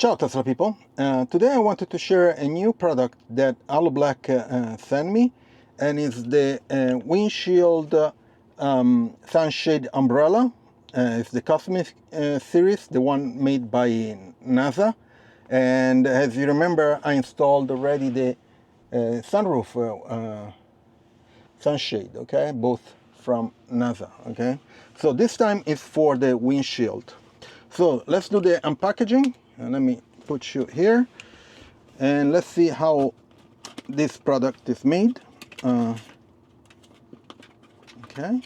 Ciao Tesla people. Today I wanted to share a new product that HaloBLK sent me, and it's the windshield sunshade umbrella. It's the Cosmic series, the one made by NASA. And as you remember, I installed already the sunroof sunshade, okay, both from NASA, okay. So this time it's for the windshield. So let's do the unpackaging. Let me put you here, and let's see how this product is made. Okay.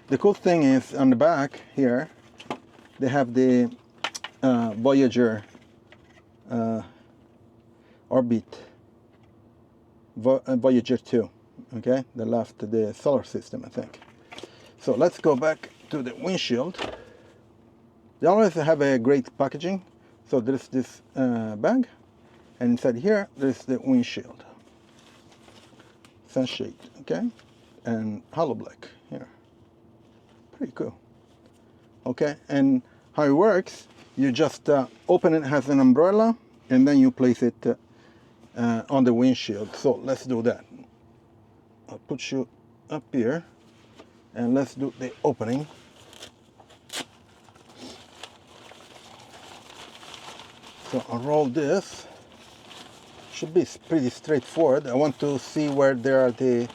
The cool thing is on the back here, they have the Voyager orbit, Voyager 2. Okay, they left the solar system, I think. So let's go back to the windshield. They always have a great packaging. So there's this bag, and inside here there's the windshield sunshade, okay, and HaloBLK here. Pretty cool. Okay, and how it works, you just open it as an umbrella, and then you place it on the windshield. So let's do that. I'll put you up here, and let's do the opening. So I'll roll this. Should be pretty straightforward. I want to see where there are the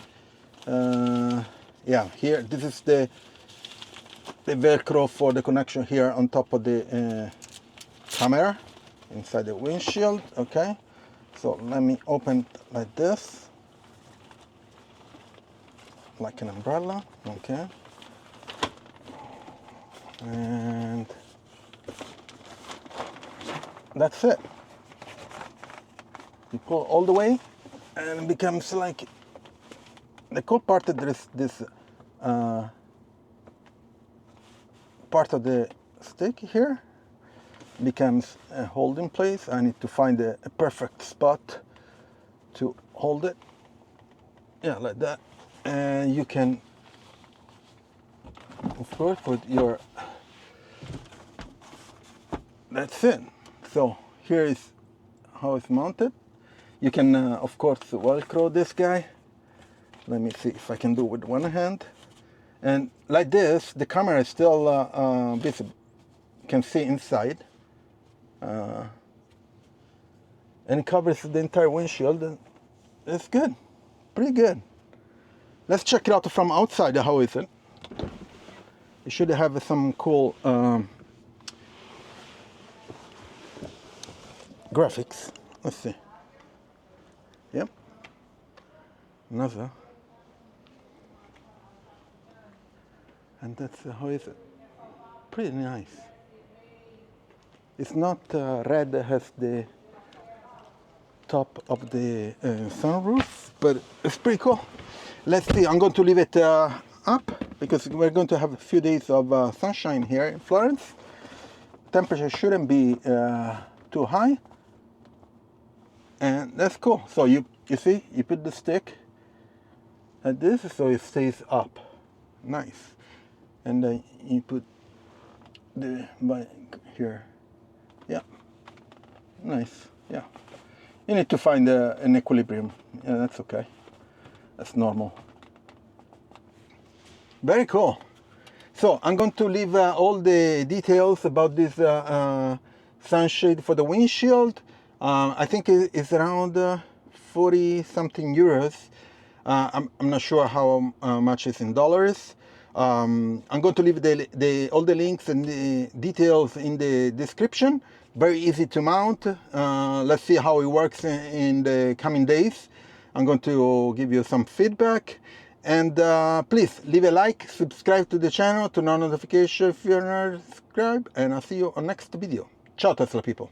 yeah, here this is the Velcro for the connection here on top of the camera inside the windshield. Okay, so let me open like this, like an umbrella. Okay, and that's it. You pull all the way, and it becomes like, the cool part that there is this part of the stick here becomes a holding place. I need to find a perfect spot to hold it. Yeah, like that. And you can, of course, put your, that's it. So here is how it's mounted. You can, of course, Velcro this guy. Let me see if I can do it with one hand. And like this, the camera is still visible. You can see inside. And it covers the entire windshield. It's good, pretty good. Let's check it out from outside. How is it? It should have some cool graphics. Let's see. Yep. Another. And that's how is it? Pretty nice. It's not red as the top of the sunroof, but it's pretty cool. Let's see. I'm going to leave it up because we're going to have a few days of sunshine here in Florence. Temperature shouldn't be too high. And that's cool. So you see, you put the stick like this, so it stays up. Nice. And then you put the bike here. Yeah. Nice. Yeah. You need to find an equilibrium. Yeah, that's okay. That's normal. Very cool. So I'm going to leave all the details about this sunshade for the windshield. I think it's around 40 something euros. I'm not sure how much is in dollars. I'm going to leave all the links and the details in the description. Very easy to mount. Let's see how it works in the coming days. I'm going to give you some feedback. And please leave a like, subscribe to the channel, turn on notifications if you're not subscribed, and I'll see you on next video. Ciao Tesla people.